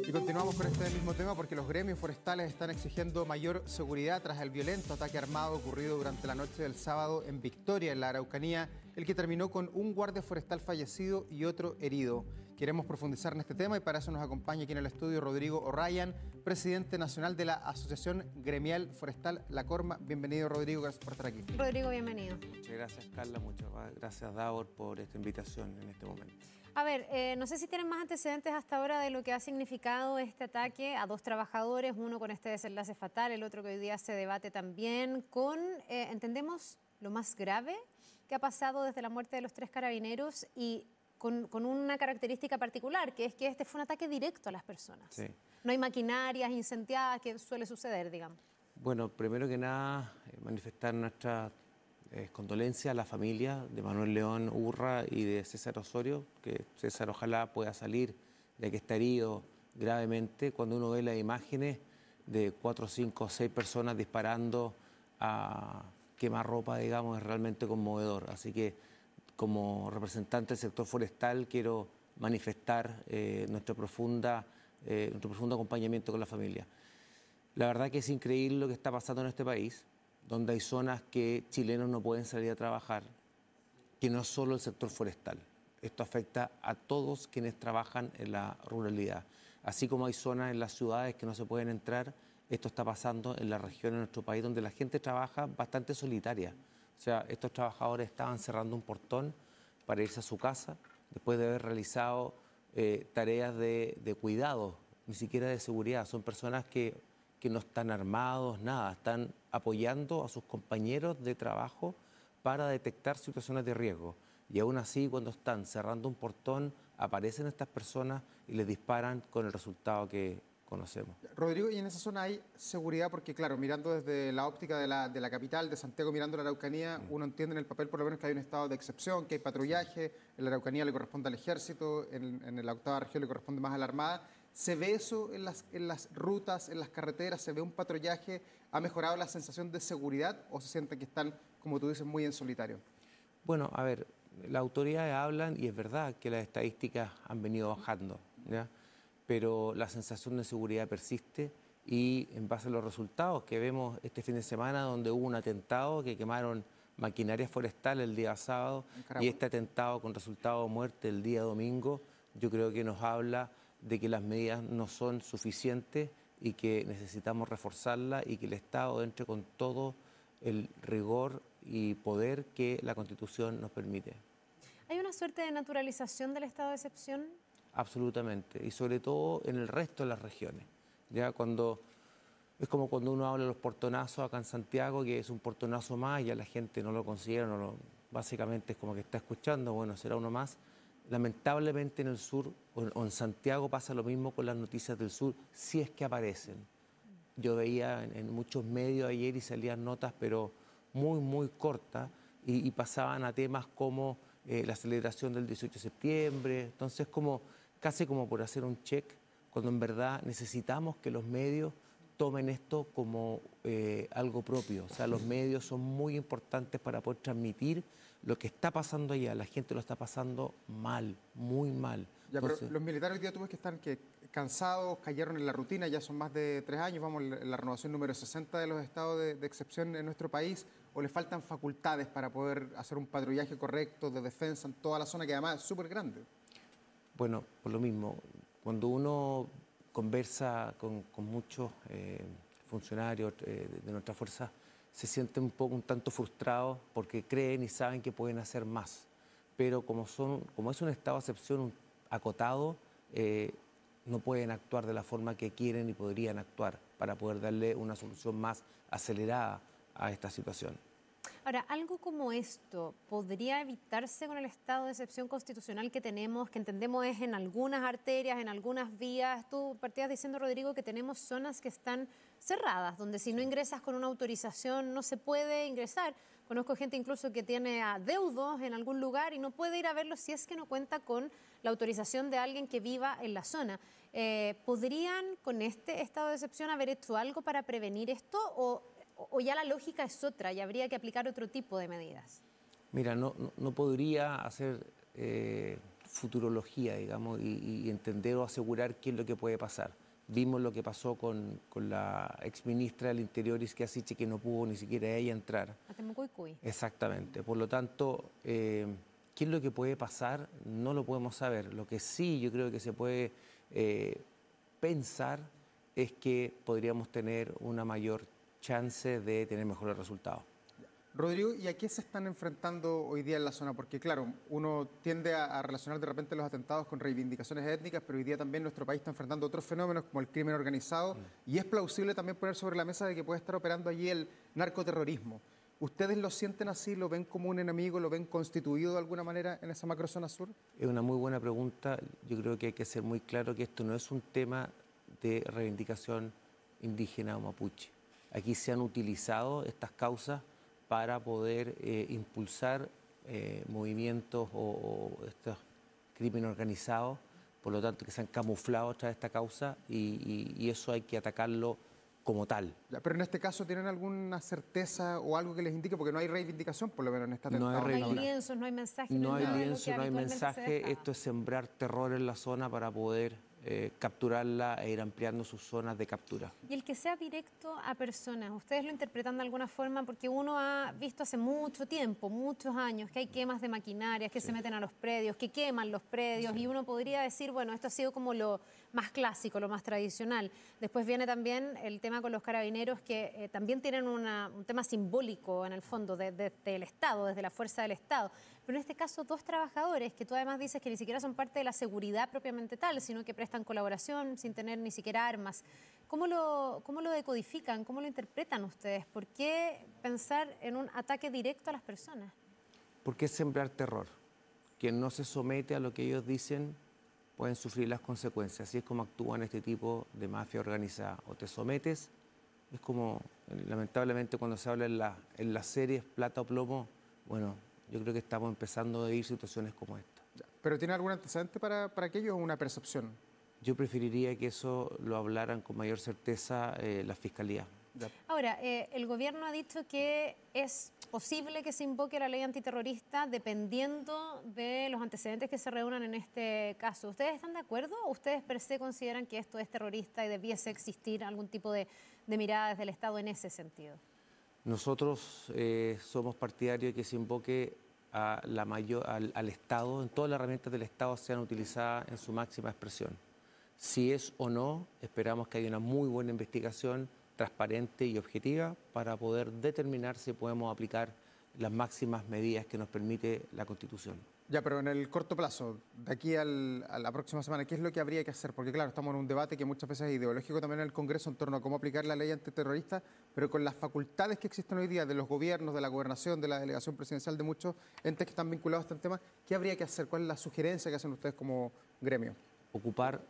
Y continuamos con este mismo tema porque los gremios forestales están exigiendo mayor seguridad tras el violento ataque armado ocurrido durante la noche del sábado en Victoria, en la Araucanía, el que terminó con un guardia forestal fallecido y otro herido. Queremos profundizar en este tema y para eso nos acompaña aquí en el estudio Rodrigo O'Ryan, presidente nacional de la Asociación Gremial Forestal La Corma. Bienvenido, Rodrigo, gracias por estar aquí. Rodrigo, bienvenido. Muchas gracias, Carla, muchas gracias, Davor, por esta invitación en este momento. A ver, no sé si tienen más antecedentes hasta ahora de lo que ha significado este ataque a dos trabajadores, uno con este desenlace fatal, el otro que hoy día se debate también, con, entendemos, lo más grave que ha pasado desde la muerte de los 3 carabineros y con una característica particular, que es que este fue un ataque directo a las personas. Sí. No hay maquinarias incendiadas, que suele suceder, digamos. Bueno, primero que nada, manifestar nuestra condolencia a la familia de Manuel León Urra y de César Osorio, que César ojalá pueda salir, ya que está herido gravemente. Cuando uno ve las imágenes de 4, 5, 6 personas disparando a quemarropa, digamos, es realmente conmovedor. Así que como representante del sector forestal quiero manifestar nuestro profundo acompañamiento con la familia. La verdad que es increíble lo que está pasando en este país, donde hay zonas que chilenos no pueden salir a trabajar, que no es solo el sector forestal. Esto afecta a todos quienes trabajan en la ruralidad. Así como hay zonas en las ciudades que no se pueden entrar, esto está pasando en la región de nuestro país, donde la gente trabaja bastante solitaria. O sea, estos trabajadores estaban cerrando un portón para irse a su casa, después de haber realizado tareas de cuidado, ni siquiera de seguridad. Son personas que no están armados, nada, están apoyando a sus compañeros de trabajo para detectar situaciones de riesgo. Y aún así, cuando están cerrando un portón, aparecen estas personas y les disparan con el resultado que conocemos. Rodrigo, ¿y en esa zona hay seguridad? Porque claro, mirando desde la óptica de la capital, de Santiago, mirando la Araucanía, uno entiende en el papel por lo menos que hay un estado de excepción, que hay patrullaje, en la Araucanía le corresponde al ejército, en la octava región le corresponde más a la Armada. ¿Se ve eso en las rutas, en las carreteras? ¿Se ve un patrullaje? ¿Ha mejorado la sensación de seguridad o se siente que están, como tú dices, muy en solitario? Bueno, a ver, las autoridades hablan y es verdad que las estadísticas han venido bajando, ¿ya? Pero la sensación de seguridad persiste y en base a los resultados que vemos este fin de semana, donde hubo un atentado que quemaron maquinaria forestal el día sábado y este atentado con resultado de muerte el día domingo, yo creo que nos habla de que las medidas no son suficientes y que necesitamos reforzarlas y que el Estado entre con todo el rigor y poder que la Constitución nos permite. ¿Hay una suerte de naturalización del estado de excepción? Absolutamente, y sobre todo en el resto de las regiones. Ya es como cuando uno habla de los portonazos acá en Santiago, que es un portonazo más, ya la gente no lo considera, básicamente es como que está escuchando, bueno, será uno más. Lamentablemente en el sur o en Santiago pasa lo mismo con las noticias del sur, si es que aparecen. Yo veía en muchos medios ayer y salían notas, pero muy cortas, y pasaban a temas como la celebración del 18 de septiembre, entonces casi como por hacer un check, cuando en verdad necesitamos que los medios tomen esto como algo propio. O sea, los medios son muy importantes para poder transmitir lo que está pasando allá. La gente lo está pasando mal, muy mal. Ya, Entonces, pero los militares hoy día tú ves que están cansados, cayeron en la rutina, ya son más de 3 años, vamos en la renovación número 60 de los estados de excepción en nuestro país, o les faltan facultades para poder hacer un patrullaje correcto de defensa en toda la zona, que además es súper grande. bueno, por lo mismo, cuando uno conversa con muchos funcionarios de nuestra fuerza, se sienten un tanto frustrados porque creen y saben que pueden hacer más. Pero como es un estado de excepción acotado, no pueden actuar de la forma que quieren y podrían actuar para poder darle una solución más acelerada a esta situación. Ahora, algo como esto podría evitarse con el estado de excepción constitucional que tenemos, que entendemos es en algunas arterias, en algunas vías. Tú partías diciendo, Rodrigo, que tenemos zonas que están cerradas, donde si no ingresas con una autorización no se puede ingresar. Conozco gente incluso que tiene adeudos en algún lugar y no puede ir a verlos si es que no cuenta con la autorización de alguien que viva en la zona. ¿Podrían con este estado de excepción haber hecho algo para prevenir esto o ya la lógica es otra y habría que aplicar otro tipo de medidas? Mira, no podría hacer futurología, digamos, y entender o asegurar qué es lo que puede pasar. Vimos lo que pasó con la exministra del Interior, Isquia Siche, que no pudo ni siquiera ella entrar. A Temucuicui. Exactamente. Por lo tanto, ¿qué es lo que puede pasar? No lo podemos saber. Lo que sí yo creo que se puede pensar es que podríamos tener una mayor chance de tener mejores resultados. Rodrigo, ¿y a qué se están enfrentando hoy día en la zona? Porque claro, uno tiende a relacionar de repente los atentados con reivindicaciones étnicas, pero hoy día también nuestro país está enfrentando otros fenómenos como el crimen organizado y es plausible también poner sobre la mesa de que puede estar operando allí el narcoterrorismo. ¿Ustedes lo sienten así? ¿Lo ven como un enemigo? ¿Lo ven constituido de alguna manera en esa macrozona sur? Es una muy buena pregunta. Yo creo que hay que ser muy claro que esto no es un tema de reivindicación indígena o mapuche. Aquí se han utilizado estas causas para poder impulsar movimientos o estos crímenes organizados, por lo tanto que se han camuflado tras esta causa y eso hay que atacarlo como tal. Ya, pero en este caso, ¿tienen alguna certeza o algo que les indique? Porque no hay reivindicación, por lo menos en este atentado. No hay No hay lienzos, no hay mensajes. No hay nada de lo lienzo, que no hay habitualmente se mensaje. dejaba. Esto es sembrar terror en la zona para poder capturarla e ir ampliando sus zonas de captura. Y el que sea directo a personas, ¿ustedes lo interpretan de alguna forma? Porque uno ha visto hace mucho tiempo, muchos años, que hay quemas de maquinarias, que se meten a los predios, que queman los predios, y uno podría decir, bueno, esto ha sido como lo más clásico, lo más tradicional. Después viene también el tema con los carabineros, que también tienen un tema simbólico en el fondo, desde el Estado, desde la fuerza del Estado. Pero en este caso, dos trabajadores, que tú además dices que ni siquiera son parte de la seguridad propiamente tal, sino que prestan colaboración sin tener ni siquiera armas. ¿Cómo lo decodifican? ¿Cómo lo interpretan ustedes? ¿Por qué pensar en un ataque directo a las personas? Porque es sembrar terror. Quien no se somete a lo que ellos dicen pueden sufrir las consecuencias. Así es como actúan este tipo de mafia organizada. O te sometes, es como, lamentablemente, cuando se habla en las series Plata o Plomo, bueno, yo creo que estamos empezando a vivir situaciones como esta. ¿Pero tiene algún antecedente para aquello o una percepción? Yo preferiría que eso lo hablaran con mayor certeza la Fiscalía. Ahora, el gobierno ha dicho que es posible que se invoque la ley antiterrorista dependiendo de los antecedentes que se reúnan en este caso. ¿Ustedes están de acuerdo o ustedes per se consideran que esto es terrorista y debiese existir algún tipo de mirada desde el Estado en ese sentido? Nosotros somos partidarios de que se invoque al Estado, en todas las herramientas del Estado sean utilizadas en su máxima expresión. Si es o no, esperamos que haya una muy buena investigación transparente y objetiva para poder determinar si podemos aplicar las máximas medidas que nos permite la Constitución. Ya, pero en el corto plazo, de aquí a la próxima semana, ¿qué es lo que habría que hacer? Porque claro, estamos en un debate que muchas veces es ideológico también en el Congreso en torno a cómo aplicar la ley antiterrorista, pero con las facultades que existen hoy día de los gobiernos, de la gobernación, de la delegación presidencial, de muchos entes que están vinculados a este tema, ¿qué habría que hacer? ¿Cuál es la sugerencia que hacen ustedes como gremio? Ocupar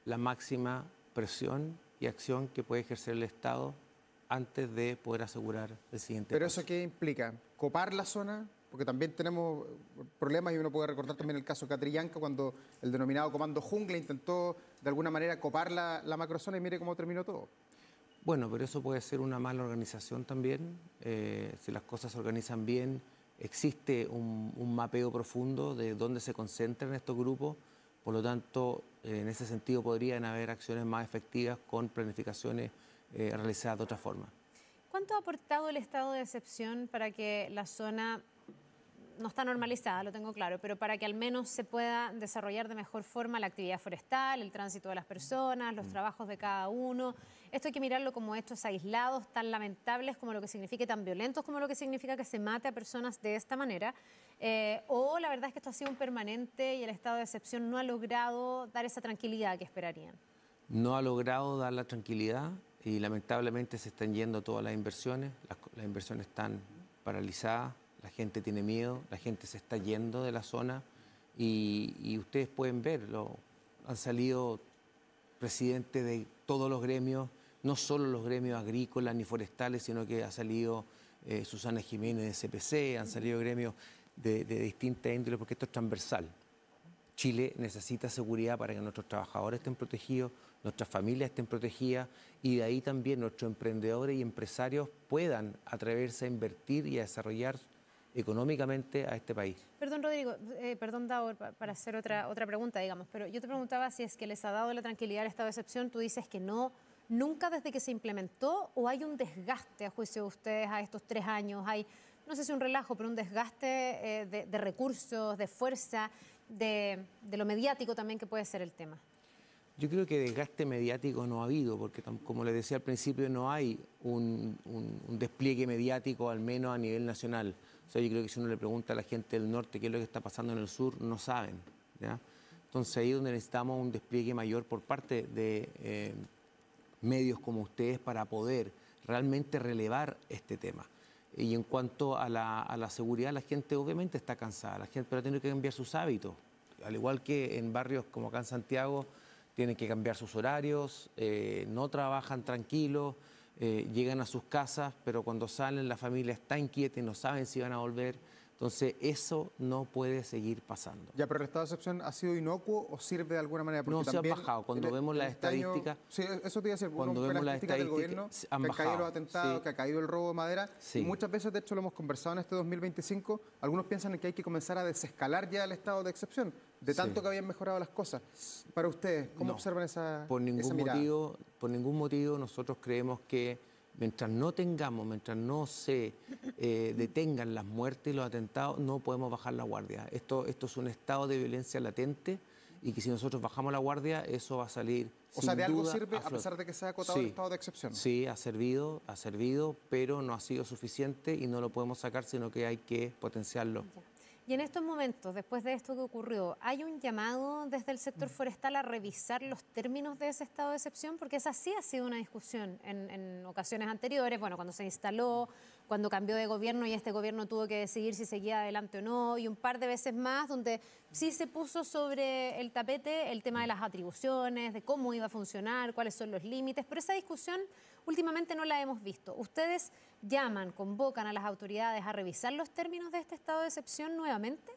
la máxima presión y acción que puede ejercer el Estado antes de poder asegurar el siguiente ¿Pero paso. eso qué implica? ¿Copar la zona? Porque también tenemos problemas y uno puede recordar también el caso Catrillanca cuando el denominado Comando Jungla intentó de alguna manera copar la macrozona y mire cómo terminó todo. Bueno, pero eso puede ser una mala organización también. Si las cosas se organizan bien, existe un mapeo profundo de dónde se concentran estos grupos. Por lo tanto, en ese sentido podrían haber acciones más efectivas con planificaciones realizadas de otra forma. ¿Cuánto ha aportado el estado de excepción para que la zona, no está normalizada, lo tengo claro, pero para que al menos se pueda desarrollar de mejor forma la actividad forestal, el tránsito de las personas, los trabajos de cada uno? Esto hay que mirarlo como hechos aislados, tan lamentables como lo que significa, tan violentos como lo que significa que se mate a personas de esta manera. O la verdad es que esto ha sido un permanente y el estado de excepción no ha logrado dar esa tranquilidad que esperarían. No ha logrado dar la tranquilidad y lamentablemente se están yendo todas las inversiones. Las inversiones están paralizadas, la gente tiene miedo, la gente se está yendo de la zona y ustedes pueden verlo. Han salido presidentes de todos los gremios, no solo los gremios agrícolas ni forestales, sino que ha salido Susana Jiménez de CPC, han salido gremios de distintas índoles, porque esto es transversal. Chile necesita seguridad para que nuestros trabajadores estén protegidos, nuestras familias estén protegidas y de ahí también nuestros emprendedores y empresarios puedan atreverse a invertir y a desarrollar económicamente a este país. Perdón, Rodrigo, perdón, Davor, para hacer otra pregunta, digamos, pero yo te preguntaba si es que les ha dado la tranquilidad el estado de excepción. Tú dices que no, nunca desde que se implementó, o hay un desgaste a juicio de ustedes a estos 3 años, hay, no sé si un relajo, pero un desgaste de recursos, de fuerza, de lo mediático también que puede ser el tema. Yo creo que desgaste mediático no ha habido, porque como les decía al principio, no hay un despliegue mediático, al menos a nivel nacional. O sea, yo creo que si uno le pregunta a la gente del norte qué es lo que está pasando en el sur, no saben, ¿ya? Entonces ahí es donde necesitamos un despliegue mayor por parte de medios como ustedes para poder realmente relevar este tema. Y en cuanto a la seguridad, la gente obviamente está cansada, la gente, pero tiene que cambiar sus hábitos. Al igual que en barrios como acá en Santiago, tienen que cambiar sus horarios, no trabajan tranquilos, llegan a sus casas, pero cuando salen la familia está inquieta y no saben si van a volver. Entonces eso no puede seguir pasando. Ya, pero el estado de excepción ha sido inocuo o sirve de alguna manera. Porque No, se ha también bajado. Cuando vemos las estadísticas... Sí, eso te iba a decir. Cuando Uno ve vemos las las estadísticas del gobierno, estadísticas, han que han caído los bajado, atentados, sí. que ha caído el robo de madera. Sí. Y muchas veces, de hecho, lo hemos conversado en este 2025, algunos piensan en que hay que comenzar a desescalar ya el estado de excepción, de tanto que habían mejorado las cosas. Para ustedes, ¿cómo No, observan esa por ningún mirada? por ningún motivo nosotros creemos que mientras no se detengan las muertes y los atentados, no podemos bajar la guardia. Esto es un estado de violencia latente y que si nosotros bajamos la guardia, eso va a salir. O sea, de algo duda, sirve a a flote. pesar de que se ha acotado el estado de excepción. Sí, ha servido, pero no ha sido suficiente y no lo podemos sacar, sino que hay que potenciarlo. Y en estos momentos, después de esto que ocurrió, ¿hay un llamado desde el sector forestal a revisar los términos de ese estado de excepción? Porque esa sí ha sido una discusión en ocasiones anteriores, bueno, cuando se instaló, cuando cambió de gobierno y este gobierno tuvo que decidir si seguía adelante o no, y un par de veces más donde sí se puso sobre el tapete el tema de las atribuciones, de cómo iba a funcionar, cuáles son los límites, pero esa discusión últimamente no la hemos visto. ¿Ustedes llaman, convocan a las autoridades a revisar los términos de este estado de excepción nuevamente?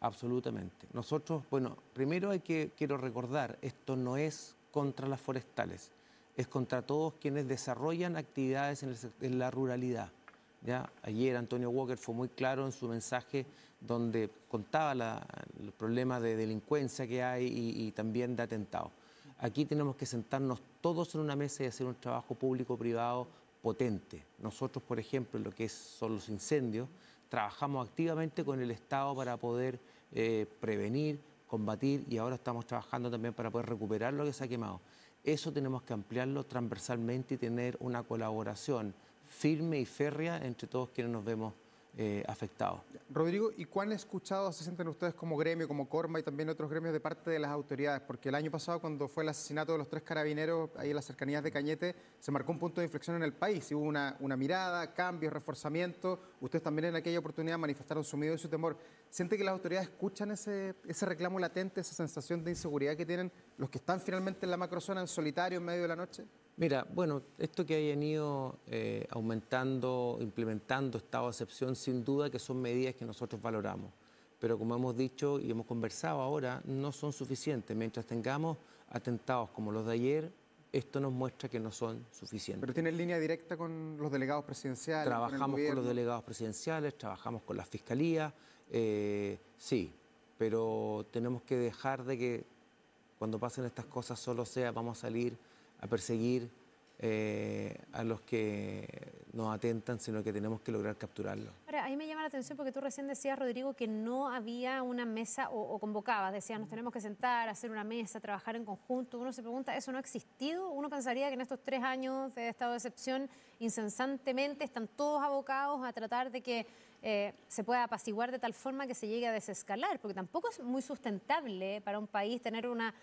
Absolutamente. Nosotros, bueno, primero quiero recordar, esto no es contra las forestales, es contra todos quienes desarrollan actividades en la ruralidad. ¿Ya? Ayer Antonio Walker fue muy claro en su mensaje donde contaba los problemas de delincuencia que hay y también de atentados. Aquí tenemos que sentarnos todos en una mesa y hacer un trabajo público-privado potente. Nosotros, por ejemplo, en lo que son los incendios, trabajamos activamente con el Estado para poder prevenir, combatir y ahora estamos trabajando también para poder recuperar lo que se ha quemado. Eso tenemos que ampliarlo transversalmente y tener una colaboración firme y férrea entre todos quienes nos vemos afectados. Rodrigo, ¿y cuán escuchados se sienten ustedes como gremio, como Corma y también otros gremios de parte de las autoridades? Porque el año pasado, cuando fue el asesinato de los 3 carabineros ahí en las cercanías de Cañete, se marcó un punto de inflexión en el país. Y hubo una mirada, cambios, reforzamiento. Ustedes también en aquella oportunidad manifestaron su miedo y su temor. ¿Siente que las autoridades escuchan ese reclamo latente, esa sensación de inseguridad que tienen los que están finalmente en la macrozona en solitario en medio de la noche? Mira, bueno, esto que hayan ido aumentando, implementando estado de excepción, sin duda que son medidas que nosotros valoramos. Pero como hemos dicho y hemos conversado ahora, no son suficientes. Mientras tengamos atentados como los de ayer, esto nos muestra que no son suficientes. Pero tienen línea directa con los delegados presidenciales. Trabajamos con los delegados presidenciales, trabajamos con la fiscalía, sí, pero tenemos que dejar de que cuando pasen estas cosas solo vamos a salir a perseguir a los que nos atentan, sino que tenemos que lograr capturarlos. Ahora, ahí me llama la atención porque tú recién decías, Rodrigo, que no había una mesa o convocabas, decías, nos tenemos que sentar, hacer una mesa, trabajar en conjunto. Uno se pregunta, ¿eso no ha existido? Uno pensaría que en estos 3 años de estado de excepción, incesantemente están todos abocados a tratar de que se pueda apaciguar de tal forma que se llegue a desescalar, porque tampoco es muy sustentable para un país tener una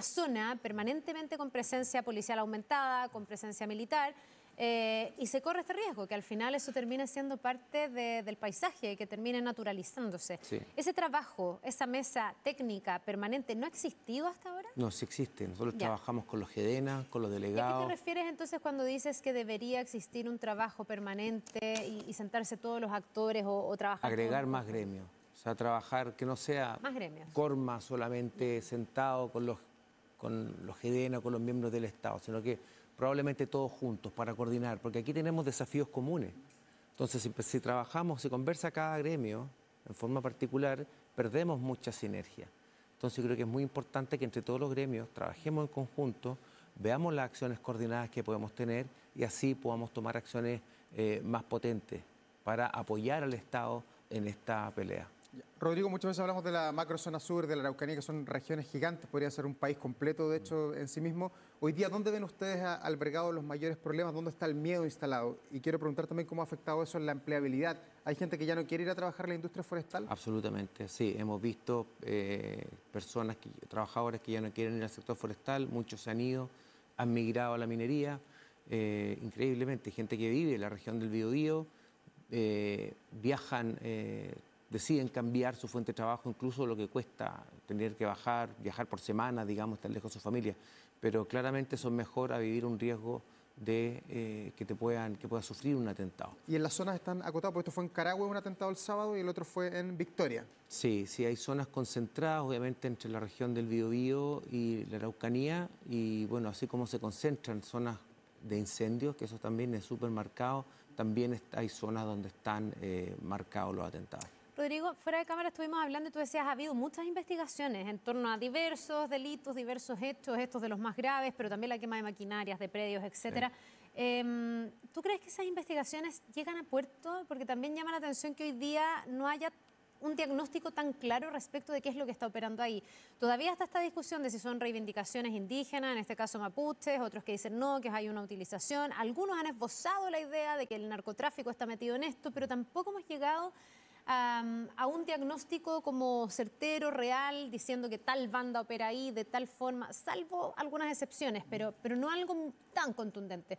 zona permanentemente con presencia policial aumentada, con presencia militar, y se corre este riesgo, que al final eso termine siendo parte del paisaje, que termine naturalizándose. Sí. ¿Ese trabajo, esa mesa técnica permanente, no ha existido hasta ahora? No, sí existe. Nosotros trabajamos con los GEDENA, con los delegados. ¿Y a qué te refieres entonces cuando dices que debería existir un trabajo permanente y sentarse todos los actores o trabajar? Agregar más gremios. O sea, trabajar que no sea Corma solamente sentado con los GEDENA, con los miembros del Estado, sino que probablemente todos juntos para coordinar, porque aquí tenemos desafíos comunes. Entonces, si trabajamos, si conversa cada gremio en forma particular, perdemos mucha sinergia. Entonces, creo que es muy importante que entre todos los gremios trabajemos en conjunto, veamos las acciones coordinadas que podemos tener y así podamos tomar acciones más potentes para apoyar al Estado en esta pelea. Rodrigo, muchas veces hablamos de la macrozona sur, de la Araucanía, que son regiones gigantes, podría ser un país completo, de hecho, en sí mismo. Hoy día, ¿dónde ven ustedes albergados los mayores problemas? ¿Dónde está el miedo instalado? Y quiero preguntar también cómo ha afectado eso en la empleabilidad. ¿Hay gente que ya no quiere ir a trabajar en la industria forestal? Absolutamente, sí. Hemos visto trabajadores que ya no quieren ir al sector forestal, muchos se han ido, han migrado a la minería. Increíblemente, gente que vive en la región del Biobío, viajan, deciden cambiar su fuente de trabajo, incluso lo que cuesta tener que viajar por semana, digamos, estar lejos de su familia, pero claramente son mejor a vivir un riesgo de que puedas sufrir un atentado. ¿Y en las zonas están acotadas? Porque esto fue en Carahue un atentado el sábado y el otro fue en Victoria. Sí, sí, hay zonas concentradas, obviamente, entre la región del Biobío y la Araucanía, y bueno, así como se concentran zonas de incendios, que eso también es súper marcado, también hay zonas donde están marcados los atentados. Rodrigo, fuera de cámara estuvimos hablando y tú decías, ha habido muchas investigaciones en torno a diversos delitos, diversos hechos, estos de los más graves, pero también la quema de maquinarias, de predios, etcétera. Sí. ¿Tú crees que esas investigaciones llegan a puerto? Porque también llama la atención que hoy día no haya un diagnóstico tan claro respecto de qué es lo que está operando ahí. Todavía está esta discusión de si son reivindicaciones indígenas, en este caso mapuches, otros que dicen no, que hay una utilización. Algunos han esbozado la idea de que el narcotráfico está metido en esto, pero tampoco hemos llegado a un diagnóstico como certero, real, diciendo que tal banda opera ahí de tal forma, salvo algunas excepciones, pero no algo tan contundente.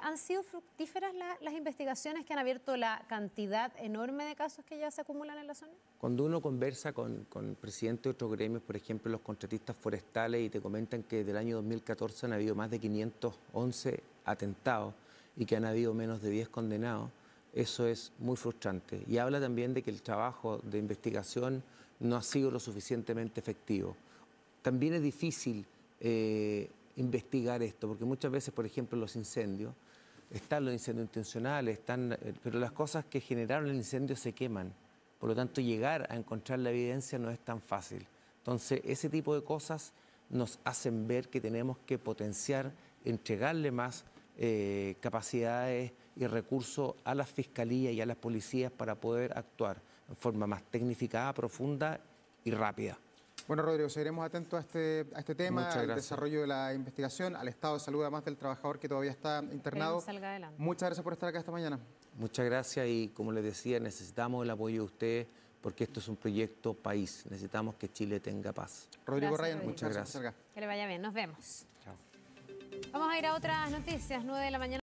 ¿Han sido fructíferas las investigaciones que han abierto la cantidad enorme de casos que ya se acumulan en la zona? Cuando uno conversa con presidentes de otros gremios, por ejemplo, los contratistas forestales, y te comentan que desde el año 2014 han habido más de 511 atentados y que han habido menos de 10 condenados, eso es muy frustrante. Y habla también de que el trabajo de investigación no ha sido lo suficientemente efectivo. También es difícil investigar esto, porque muchas veces, por ejemplo, los incendios, están los incendios intencionales, pero las cosas que generaron el incendio se queman. Por lo tanto, llegar a encontrar la evidencia no es tan fácil. Entonces, ese tipo de cosas nos hacen ver que tenemos que potenciar, entregarle más capacidades y recursos a las fiscalías y a las policías para poder actuar en forma más tecnificada, profunda y rápida. Bueno, Rodrigo, seguiremos atentos a este tema, al desarrollo de la investigación, al estado de salud, además del trabajador que todavía está internado. Salga adelante. Muchas gracias por estar acá esta mañana. Muchas gracias y, como les decía, necesitamos el apoyo de ustedes porque esto es un proyecto país. Necesitamos que Chile tenga paz. Rodrigo Ryan, Rodrigo. Muchas gracias. Que le vaya bien. Nos vemos. Chao. Vamos a ir a otras noticias, 9 de la mañana.